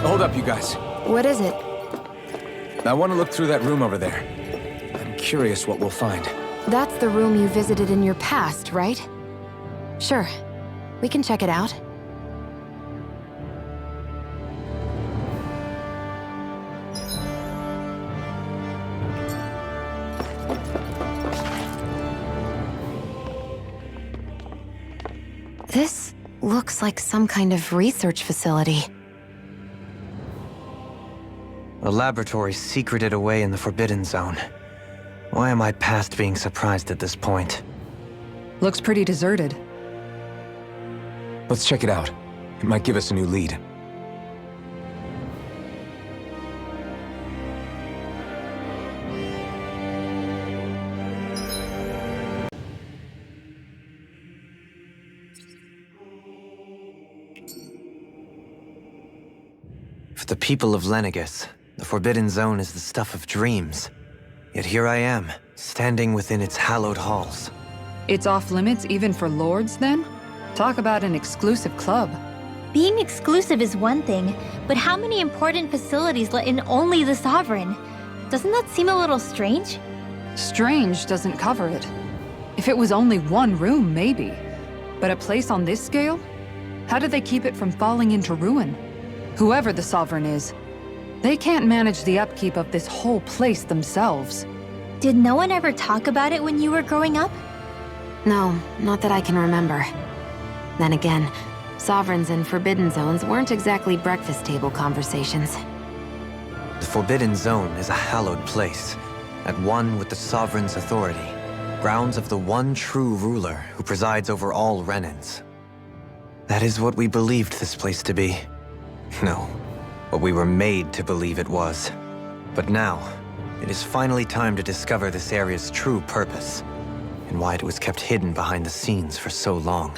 Hold up, you guys. What is it? I want to look through that room over there. I'm curious what we'll find. That's the room you visited in your past, right? Sure. We can check it out. This looks like some kind of research facility. A laboratory secreted away in the Forbidden Zone. Why am I past being surprised at this point? Looks pretty deserted. Let's check it out. It might give us a new lead. For the people of Lenegis, the Forbidden Zone is the stuff of dreams. Yet here I am, standing within its hallowed halls. It's off limits even for lords, then? Talk about an exclusive club. Being exclusive is one thing, but how many important facilities let in only the Sovereign? Doesn't that seem a little strange? Strange doesn't cover it. If it was only one room, maybe. But a place on this scale? How did they keep it from falling into ruin? Whoever the Sovereign is, they can't manage the upkeep of this whole place themselves. Did no one ever talk about it when you were growing up? No, not that I can remember. Then again, Sovereigns and Forbidden Zones weren't exactly breakfast table conversations. The Forbidden Zone is a hallowed place, at one with the Sovereign's authority, grounds of the one true ruler who presides over all Renans. That is what we believed this place to be. No, what we were made to believe it was. But now, it is finally time to discover this area's true purpose, and why it was kept hidden behind the scenes for so long.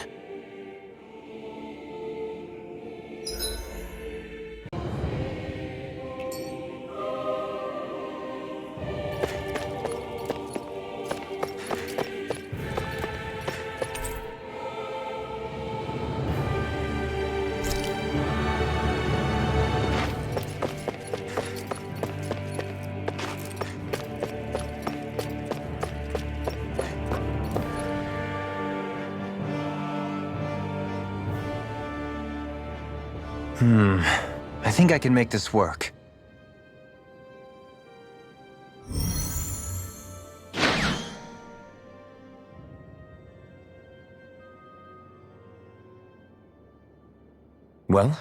I think I can make this work. Well,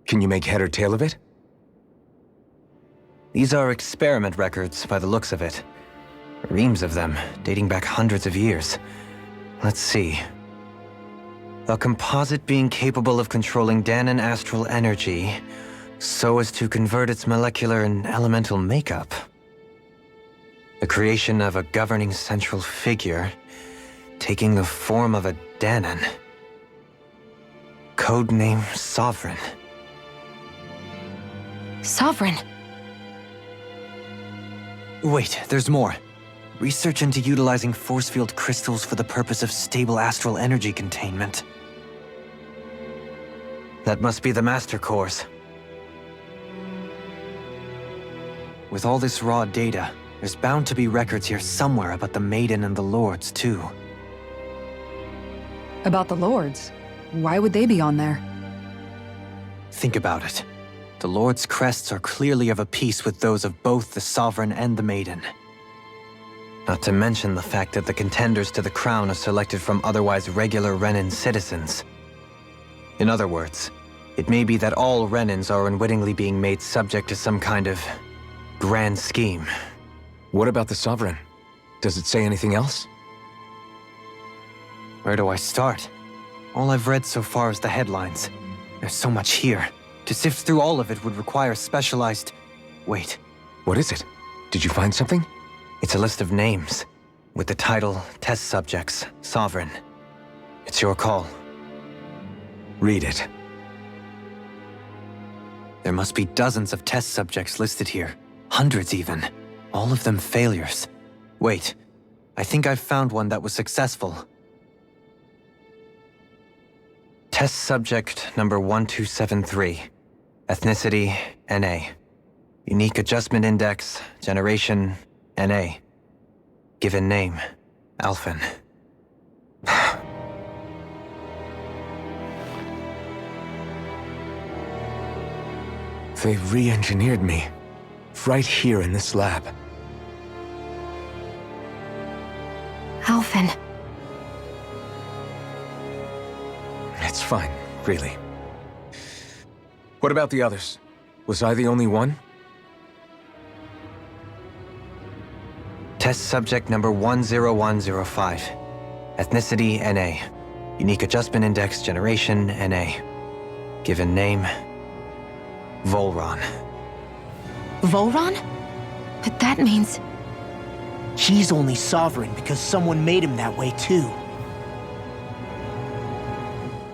can you make head or tail of it? These are experiment records by the looks of it. Reams of them, dating back hundreds of years. Let's see. A composite being capable of controlling Dahnan astral energy so as to convert its molecular and elemental makeup. The creation of a governing central figure, taking the form of a Dahnan. Codename Sovereign. Sovereign! Wait, there's more. Research into utilizing force field crystals for the purpose of stable astral energy containment. That must be the Master Course. With all this raw data, there's bound to be records here somewhere about the Maiden and the Lords, too. About the lords? Why would they be on there? Think about it. The Lord's crests are clearly of a piece with those of both the Sovereign and the Maiden. Not to mention the fact that the contenders to the crown are selected from otherwise regular Renan citizens. In other words, it may be that all Renans are unwittingly being made subject to some kind of grand scheme. What about the Sovereign? Does it say anything else? Where do I start? All I've read so far is the headlines. There's so much here. To sift through all of it would require specialized... Wait. What is it? Did you find something? It's a list of names, with the title Test Subjects, Sovereign. It's your call. Read it. There must be dozens of test subjects listed here. Hundreds even. All of them failures. Wait, I think I've found one that was successful. Test subject number 1273. Ethnicity, NA. Unique Adjustment Index, Generation, NA. Given name, Alphen. They re-engineered me. Right here in this lab. Alphen. It's fine, really. What about the others? Was I the only one? Test subject number 10105. Ethnicity, NA. Unique Adjustment Index, Generation, NA. Given name, Vholran. Vholran? But that means... He's only sovereign because someone made him that way too.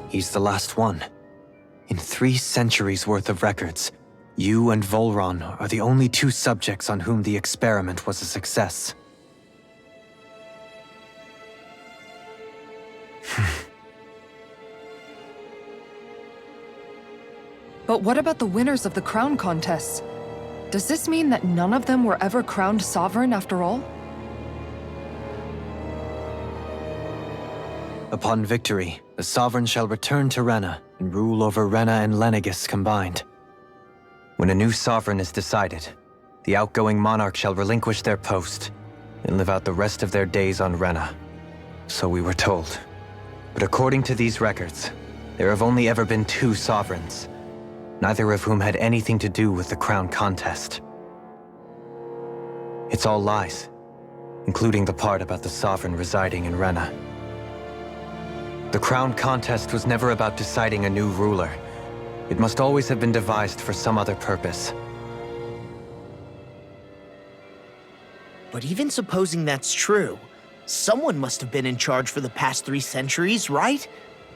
He's the last one. In 3 centuries worth of records, you and Vholran are the only 2 subjects on whom the experiment was a success. But what about the winners of the crown contests? Does this mean that none of them were ever crowned sovereign after all? Upon victory, the sovereign shall return to Rena and rule over Rena and Lenegis combined. When a new sovereign is decided, the outgoing monarch shall relinquish their post and live out the rest of their days on Rena. So we were told. But according to these records, there have only ever been 2 sovereigns, neither of whom had anything to do with the crown contest. It's all lies, including the part about the sovereign residing in Rena. The crown contest was never about deciding a new ruler. It must always have been devised for some other purpose. But even supposing that's true, someone must have been in charge for the past 3 centuries, right?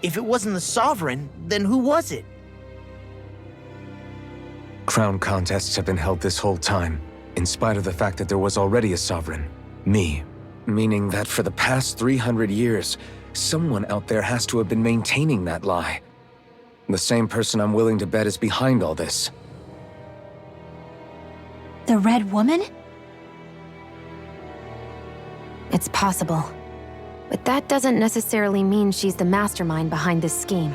If it wasn't the sovereign, then who was it? Crown contests have been held this whole time, in spite of the fact that there was already a sovereign. Me. Meaning that for the past 300 years, someone out there has to have been maintaining that lie. The same person I'm willing to bet is behind all this. The Red Woman? It's possible. But that doesn't necessarily mean she's the mastermind behind this scheme.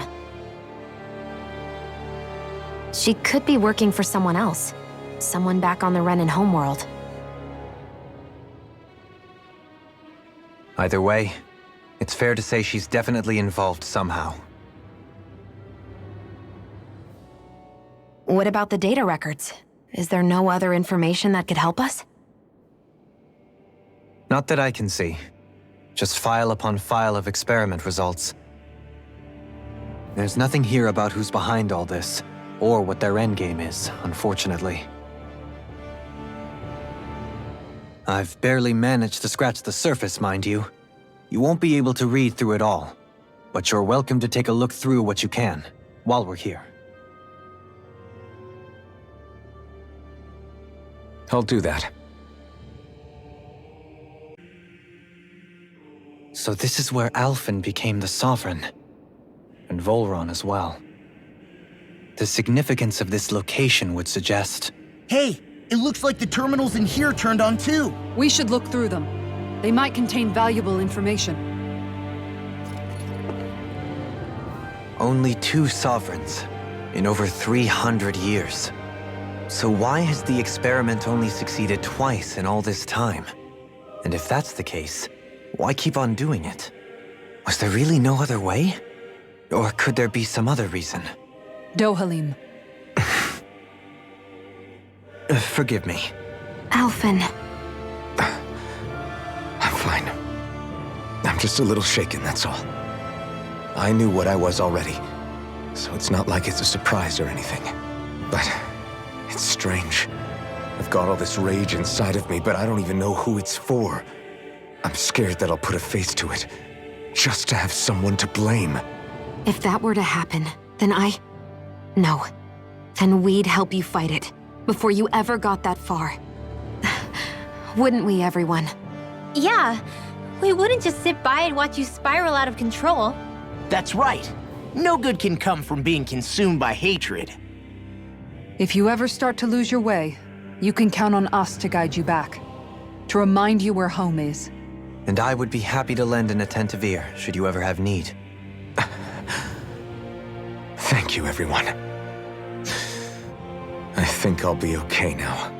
She could be working for someone else. Someone back on the Renan homeworld. Either way, it's fair to say she's definitely involved somehow. What about the data records? Is there no other information that could help us? Not that I can see. Just file upon file of experiment results. There's nothing here about who's behind all this, or what their endgame is, unfortunately. I've barely managed to scratch the surface, mind you. You won't be able to read through it all, but you're welcome to take a look through what you can, while we're here. I'll do that. So this is where Alphen became the sovereign, and Vholran as well. The significance of this location would suggest... Hey, it looks like the terminals in here turned on too. We should look through them. They might contain valuable information. Only 2 sovereigns in over 300 years. So why has the experiment only succeeded twice in all this time? And if that's the case, why keep on doing it? Was there really no other way? Or could there be some other reason? Dohalim. Forgive me. Alphen. I'm fine. I'm just a little shaken, that's all. I knew what I was already, so it's not like it's a surprise or anything. But it's strange. I've got all this rage inside of me, but I don't even know who it's for. I'm scared that I'll put a face to it, just to have someone to blame. If that were to happen, then No. Then we'd help you fight it, before you ever got that far. Wouldn't we, everyone? Yeah. We wouldn't just sit by and watch you spiral out of control. That's right. No good can come from being consumed by hatred. If you ever start to lose your way, you can count on us to guide you back. To remind you where home is. And I would be happy to lend an attentive ear, should you ever have need. Thank you, everyone. I think I'll be okay now.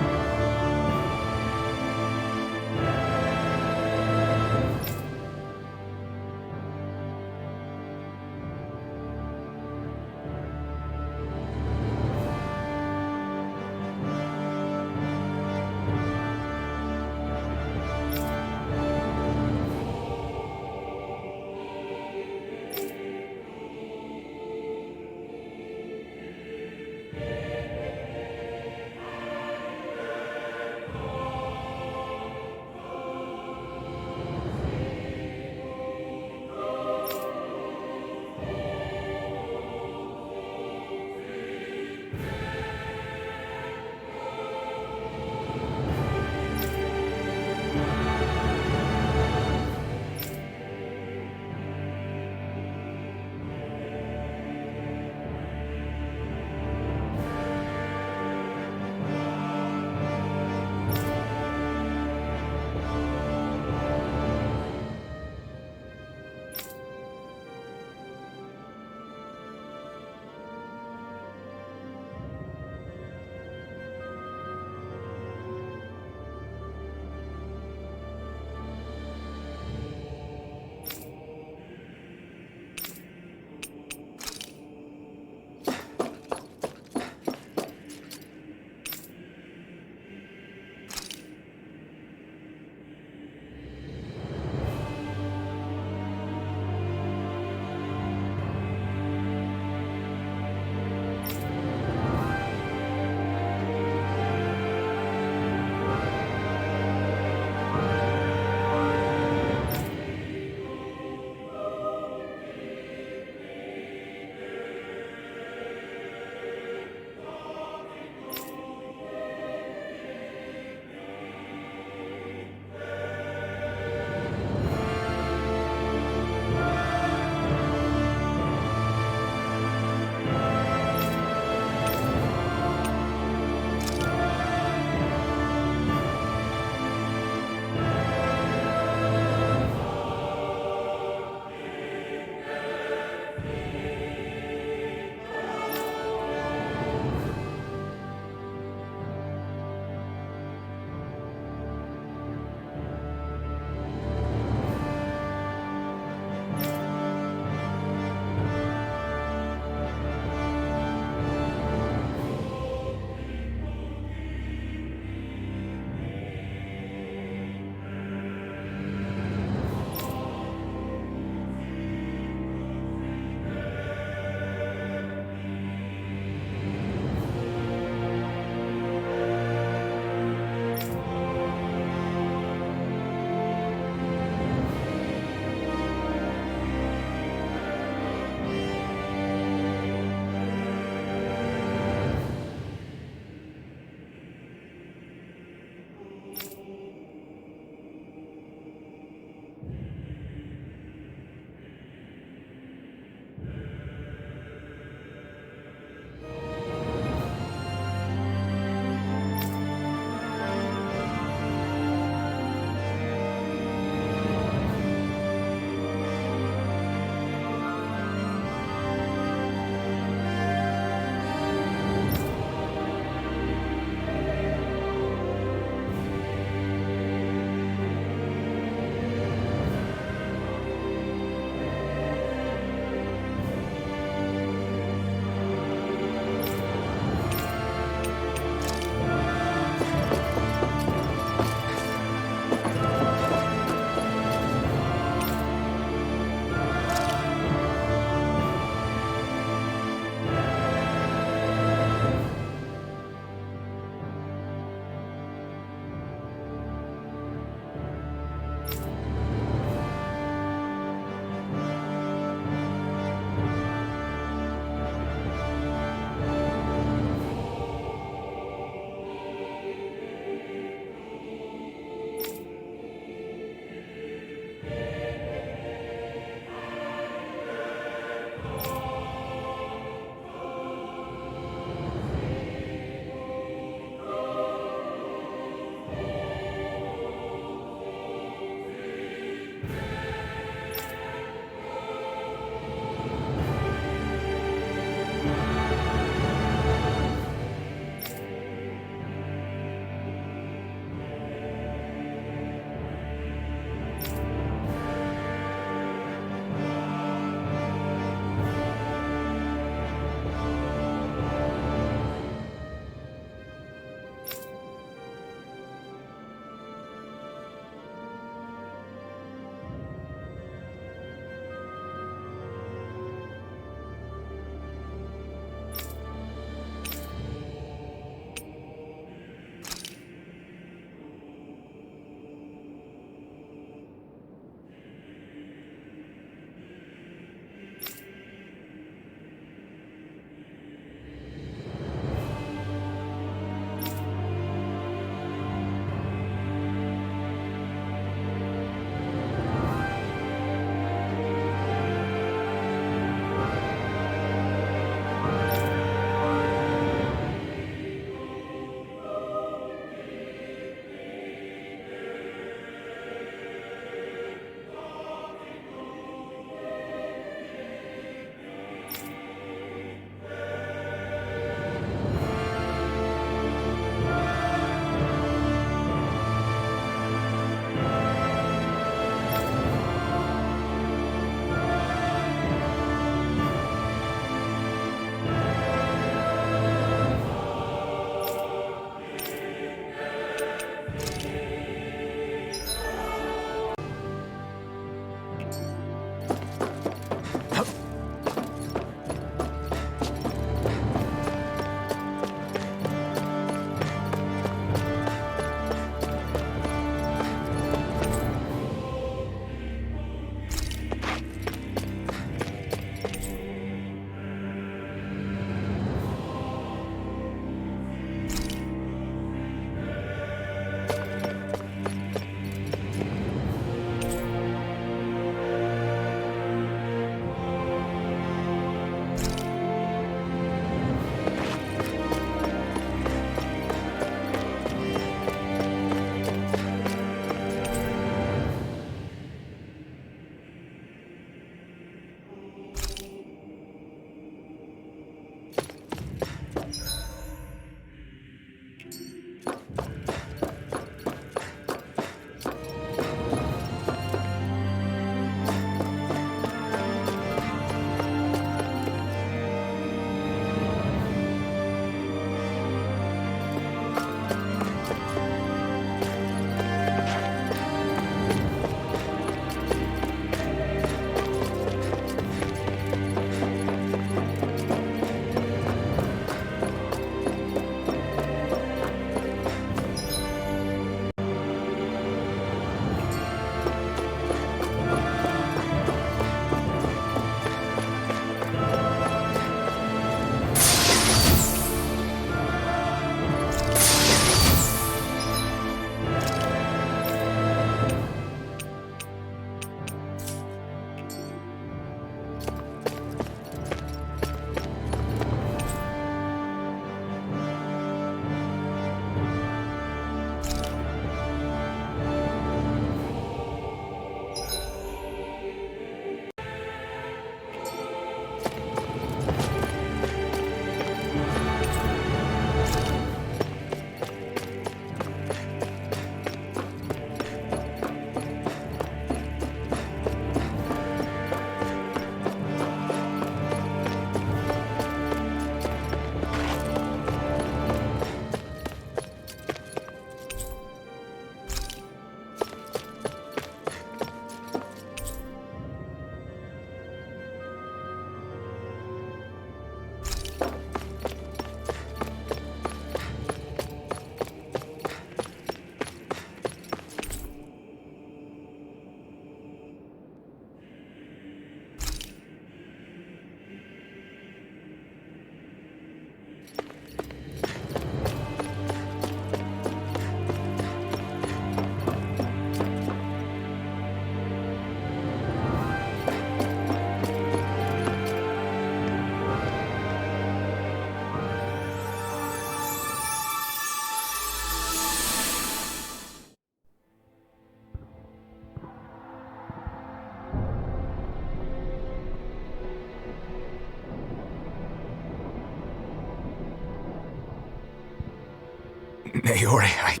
Naori,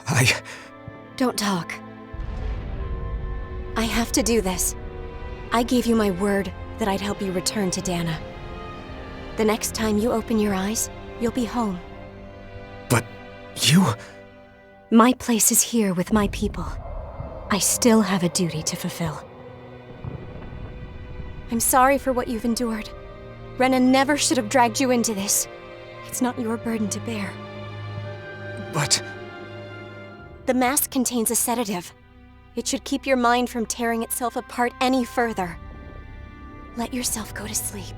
I... Don't talk. I have to do this. I gave you my word that I'd help you return to Dana. The next time you open your eyes, you'll be home. But you... My place is here with my people. I still have a duty to fulfill. I'm sorry for what you've endured. Renan never should have dragged you into this. It's not your burden to bear. But... The mask contains a sedative. It should keep your mind from tearing itself apart any further. Let yourself go to sleep.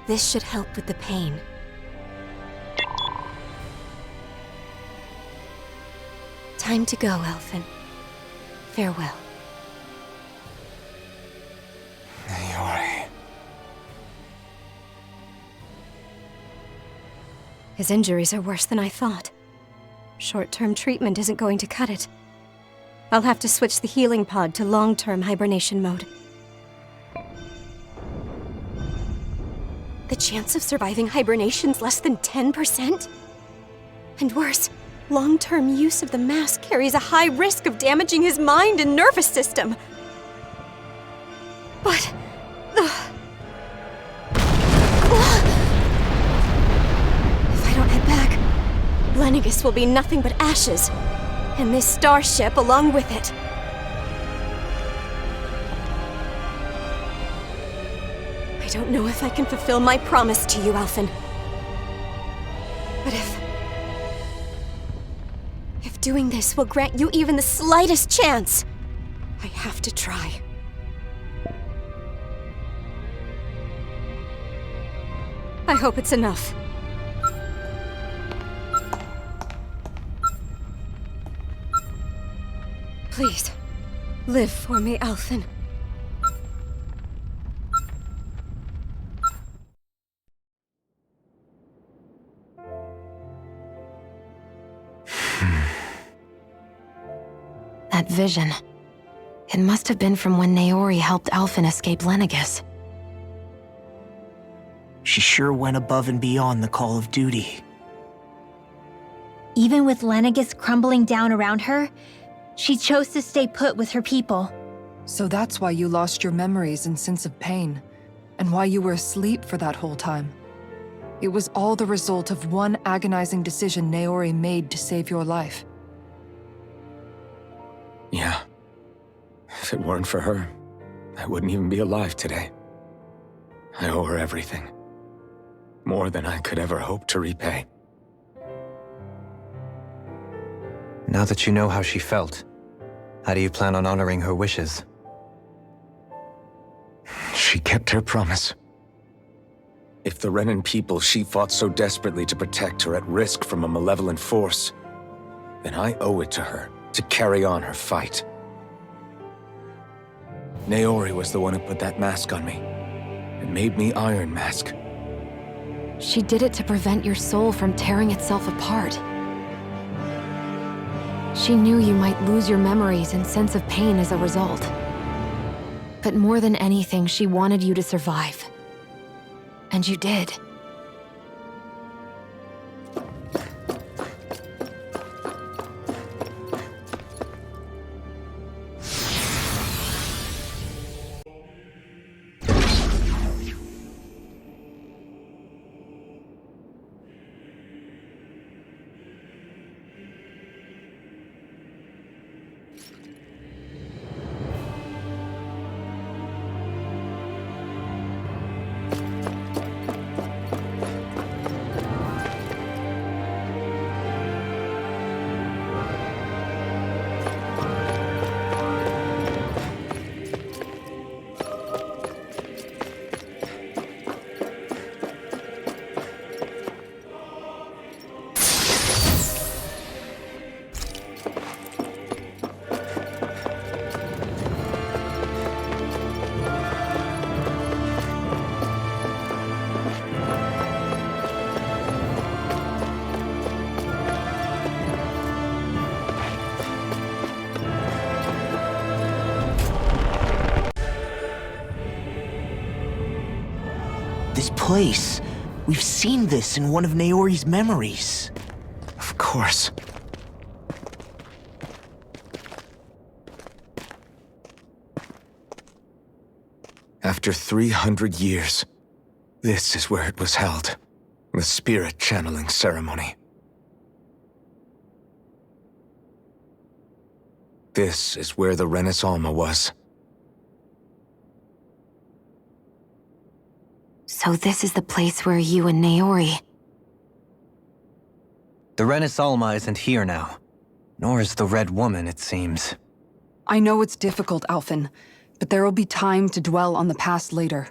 This should help with the pain. Time to go, Alphen. Farewell. Naori... His injuries are worse than I thought. Short-term treatment isn't going to cut it. I'll have to switch the healing pod to long-term hibernation mode. The chance of surviving hibernation's less than 10%? And worse, long-term use of the mask carries a high risk of damaging his mind and nervous system. But... If I don't head back, Lenegis will be nothing but ashes, and this starship along with it. I don't know if I can fulfill my promise to you, Alphen. But if doing this will grant you even the slightest chance, I have to try. I hope it's enough. Please, live for me, Alphen. That vision. It must have been from when Naori helped Alphen escape Lenegis. She sure went above and beyond the call of duty. Even with Lenegis crumbling down around her, she chose to stay put with her people. So that's why you lost your memories and sense of pain, and why you were asleep for that whole time. It was all the result of one agonizing decision Naori made to save your life. Yeah. If it weren't for her, I wouldn't even be alive today. I owe her everything. More than I could ever hope to repay. Now that you know how she felt, how do you plan on honoring her wishes? She kept her promise. If the Renan people she fought so desperately to protect are at risk from a malevolent force, then I owe it to her to carry on her fight. Naori was the one who put that mask on me, and made me Iron Mask. She did it to prevent your soul from tearing itself apart. She knew you might lose your memories and sense of pain as a result. But more than anything, she wanted you to survive. And you did. This place, We've seen this in one of Naori's memories. Of course. After 300 years, this is where it was held. The spirit channeling ceremony. This is where the Renis Alma was. So this is the place where you and Naori... The Renis Alma isn't here now. Nor is the Red Woman, it seems. I know it's difficult, Alphen, but there will be time to dwell on the past later.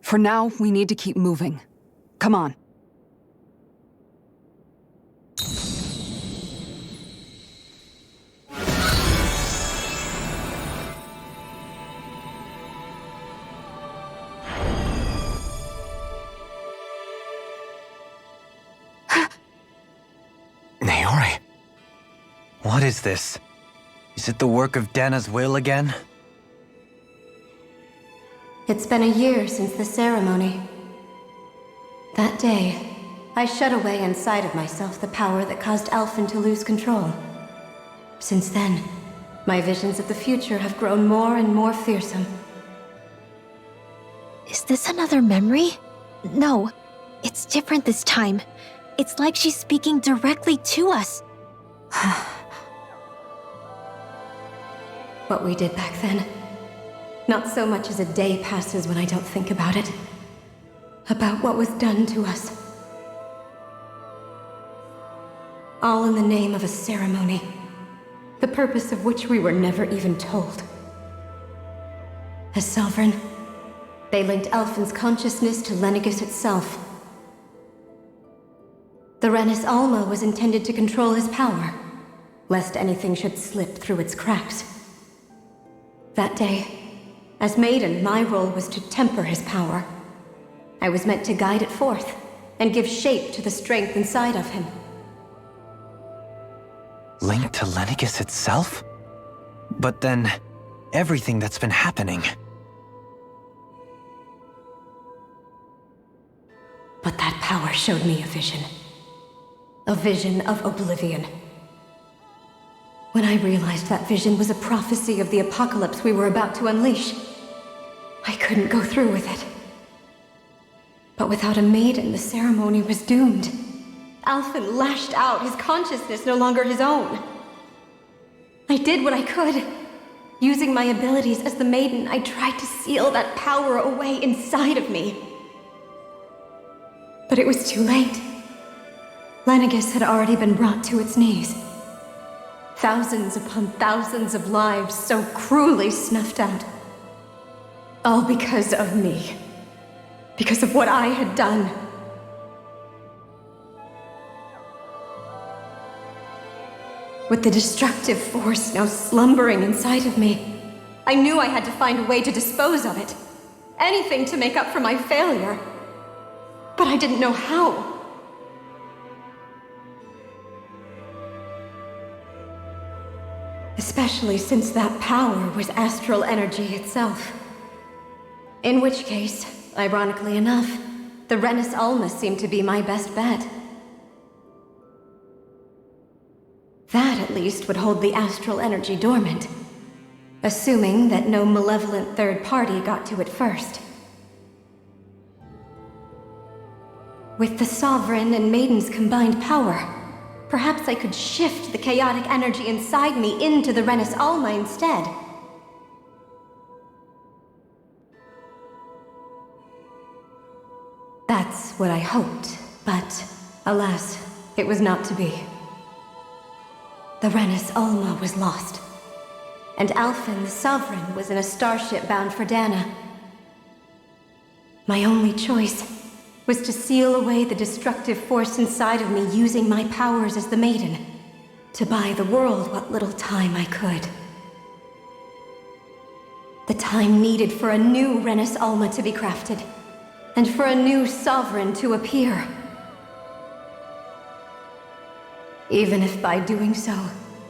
For now, we need to keep moving. Come on. Naori. What is this? Is it the work of Dana's will again? It's been a year since the ceremony. That day, I shut away inside of myself the power that caused Alphen to lose control. Since then, my visions of the future have grown more and more fearsome. Is this another memory? No, it's different this time. It's like she's speaking directly to us. What we did back then. Not so much as a day passes when I don't think about it. About what was done to us. All in the name of a ceremony. The purpose of which we were never even told. As Sovereign, they linked Alphen's consciousness to Lenegis itself. The Renis Alma was intended to control his power, lest anything should slip through its cracks. That day, as Maiden, my role was to temper his power. I was meant to guide it forth, and give shape to the strength inside of him. Linked to Lenegis itself? But then, everything that's been happening... But that power showed me a vision. A vision of oblivion. When I realized that vision was a prophecy of the apocalypse we were about to unleash, I couldn't go through with it. But without a maiden, the ceremony was doomed. Alphen lashed out, his consciousness no longer his own. I did what I could. Using my abilities as the maiden, I tried to seal that power away inside of me. But it was too late. Lenegis had already been brought to its knees. Thousands upon thousands of lives so cruelly snuffed out. All because of me. Because of what I had done. With the destructive force now slumbering inside of me, I knew I had to find a way to dispose of it. Anything to make up for my failure. But I didn't know how. Especially since that power was astral energy itself. In which case, ironically enough, the Renis Alma seemed to be my best bet. That, at least, would hold the astral energy dormant. Assuming that no malevolent third party got to it first. With the Sovereign and Maiden's combined power, perhaps I could shift the chaotic energy inside me into the Renis Alma instead. That's what I hoped, but alas, it was not to be. The Renis Alma was lost, and Alphen, the Sovereign, was in a starship bound for Dana. My only choice was to seal away the destructive force inside of me using my powers as the Maiden, to buy the world what little time I could. The time needed for a new Renis Alma to be crafted, and for a new Sovereign to appear. Even if by doing so,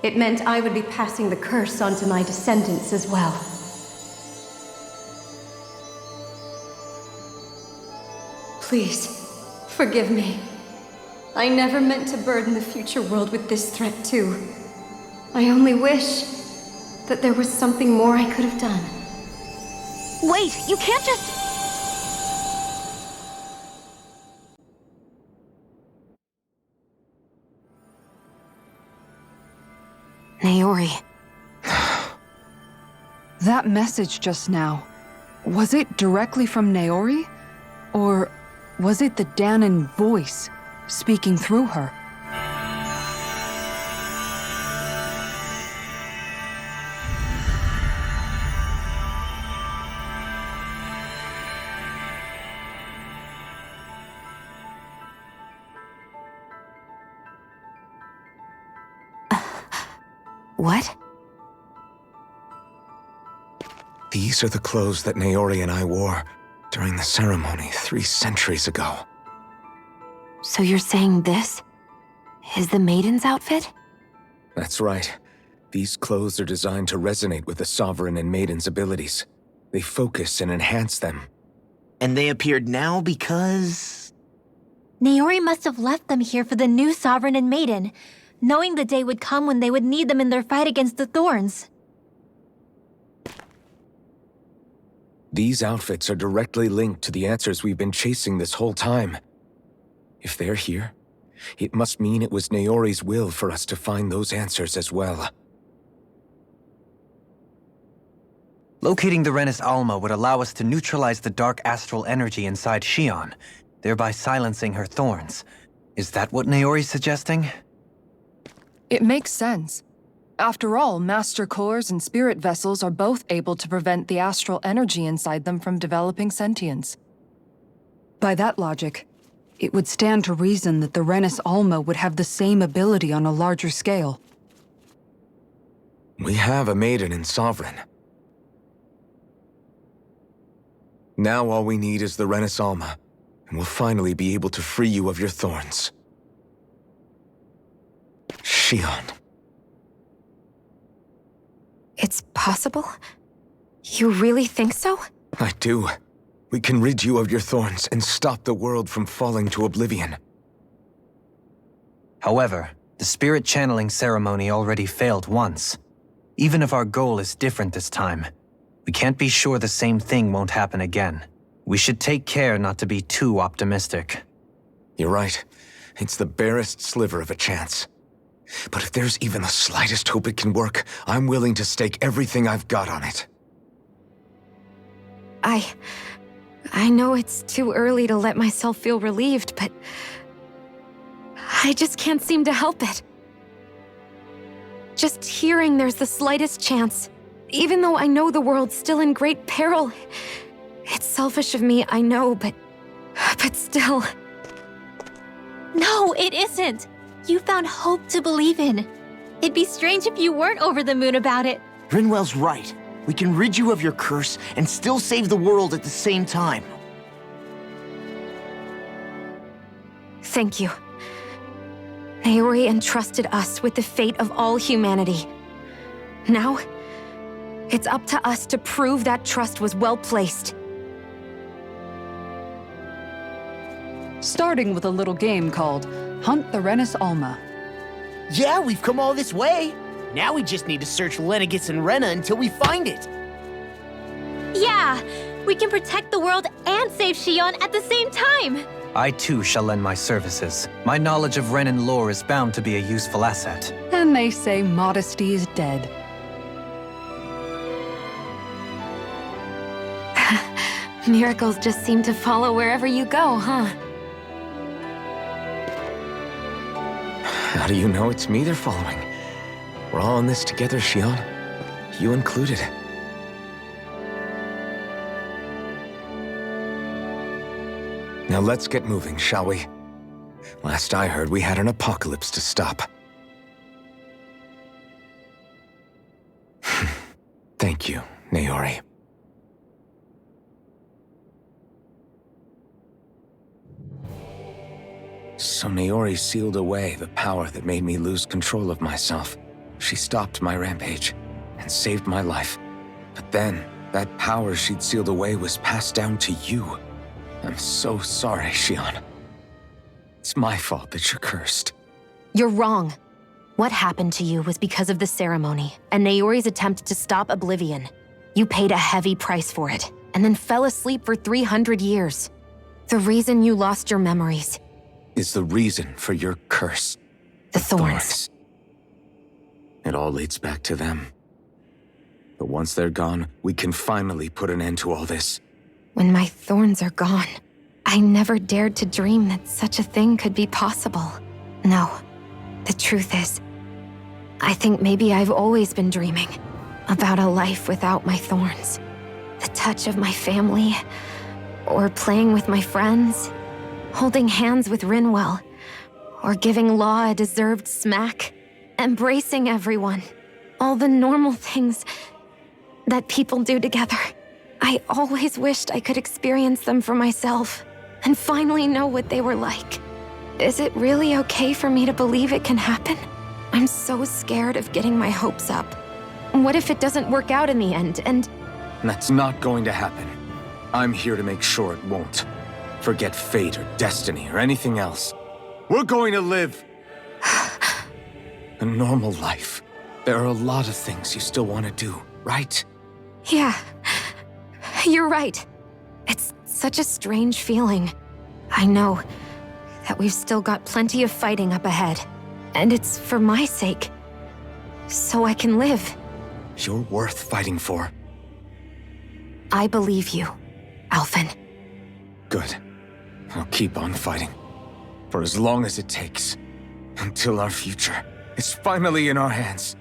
it meant I would be passing the curse onto my descendants as well. Please, Forgive me. I never meant to burden the future world with this threat, too. I only wish that there was something more I could have done. Wait, you can't just... Naori. That message just now, was it directly from Naori? Or was it the Dahnan voice speaking through her? What? These are the clothes that Naori and I wore during the ceremony 3 centuries ago. So you're saying this is the Maiden's outfit? That's right. These clothes are designed to resonate with the Sovereign and Maiden's abilities. They focus and enhance them. And they appeared now because... Naori must have left them here for the new Sovereign and Maiden, knowing the day would come when they would need them in their fight against the Thorns. These outfits are directly linked to the answers we've been chasing this whole time. If they're here, it must mean it was Naori's will for us to find those answers as well. Locating the Renis Alma would allow us to neutralize the dark astral energy inside Shionne, thereby silencing her thorns. Is that what Naori's suggesting? It makes sense. After all, Master Cores and Spirit Vessels are both able to prevent the astral energy inside them from developing sentience. By that logic, it would stand to reason that the Renis Alma would have the same ability on a larger scale. We have a Maiden and Sovereign. Now all we need is the Renis Alma, and we'll finally be able to free you of your thorns. Shionne. It's possible? You really think so? I do. We can rid you of your thorns and stop the world from falling to oblivion. However, the spirit channeling ceremony already failed once. Even if our goal is different this time, we can't be sure the same thing won't happen again. We should take care not to be too optimistic. You're right. It's the barest sliver of a chance. But if there's even the slightest hope it can work, I'm willing to stake everything I've got on it. I know it's too early to let myself feel relieved, but I just can't seem to help it. Just hearing there's the slightest chance, even though I know the world's still in great peril. It's selfish of me, I know, but still. No, it isn't! You found hope to believe in. It'd be strange if you weren't over the moon about it. Rinwell's right. We can rid you of your curse and still save the world at the same time. Thank you. Naori entrusted us with the fate of all humanity. Now, it's up to us to prove that trust was well placed. Starting with a little game called Hunt the Renis Alma. Yeah, we've come all this way. Now we just need to search Lenegis and Rena until we find it. Yeah! We can protect the world and save Shionne at the same time! I too shall lend my services. My knowledge of Renan lore is bound to be a useful asset. And they say modesty is dead. Miracles just seem to follow wherever you go, huh? How do you know it's me they're following? We're all in this together, Shionne. You included. Now let's get moving, shall we? Last I heard, we had an apocalypse to stop. Thank you, Naori. So Naori sealed away the power that made me lose control of myself. She stopped my rampage and saved my life. But then, that power she'd sealed away was passed down to you. I'm so sorry, Shionne. It's my fault that you're cursed. You're wrong. What happened to you was because of the ceremony and Naori's attempt to stop Oblivion. You paid a heavy price for it, and then fell asleep for 300 years. The reason you lost your memories Is the reason for your curse. the thorns. It all leads back to them. But once they're gone, we can finally put an end to all this. When my thorns are gone, I never dared to dream that such a thing could be possible. No, the truth is, I think maybe I've always been dreaming about a life without my thorns. The touch of my family, or playing with my friends, holding hands with Rinwell, or giving Law a deserved smack, embracing everyone. All the normal things that people do together. I always wished I could experience them for myself and finally know what they were like. Is it really okay for me to believe it can happen? I'm so scared of getting my hopes up. What if it doesn't work out in the end, and... That's not going to happen. I'm here to make sure it won't. Forget fate or destiny or anything else. We're going to live a normal life. There are a lot of things you still want to do, right? Yeah, you're right. It's such a strange feeling. I know that we've still got plenty of fighting up ahead, and it's for my sake, so I can live. You're worth fighting for. I believe you, Alphen. Good. I'll keep on fighting. For as long as it takes. Until our future is finally in our hands.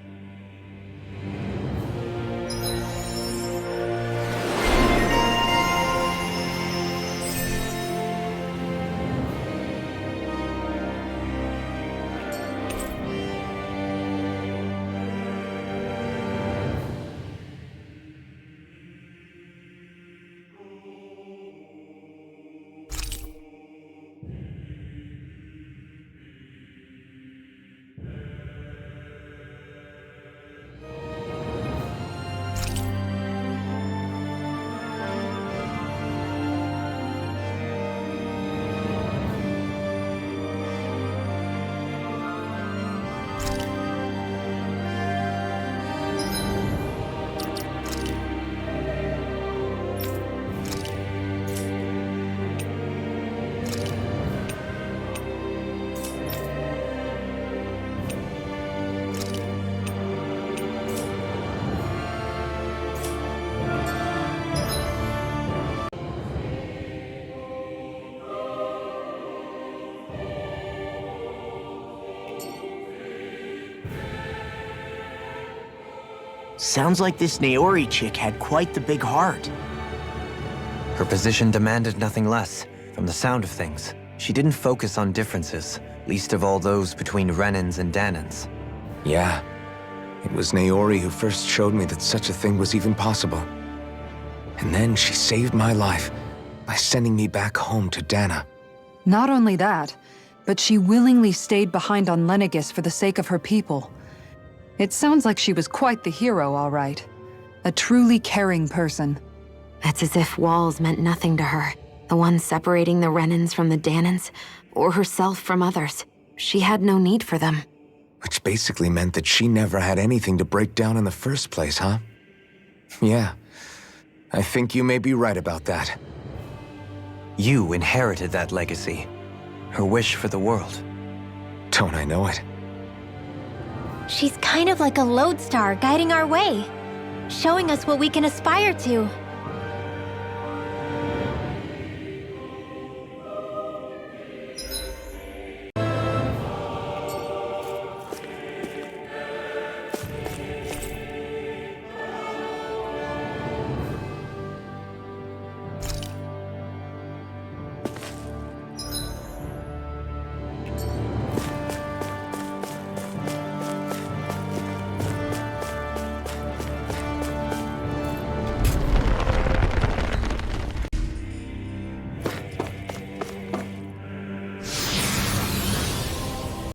Sounds like this Naori chick had quite the big heart. Her position demanded nothing less. From the sound of things, she didn't focus on differences, least of all those between Renans and Danans. Yeah. It was Naori who first showed me that such a thing was even possible. And then she saved my life by sending me back home to Dana. Not only that, but she willingly stayed behind on Lenegis for the sake of her people. It sounds like she was quite the hero, all right. A truly caring person. It's as if walls meant nothing to her. The one separating the Renans from the Danans, or herself from others. She had no need for them. Which basically meant that she never had anything to break down in the first place, huh? Yeah. I think you may be right about that. You inherited that legacy. Her wish for the world. Don't I know it? She's kind of like a lodestar guiding our way, showing us what we can aspire to.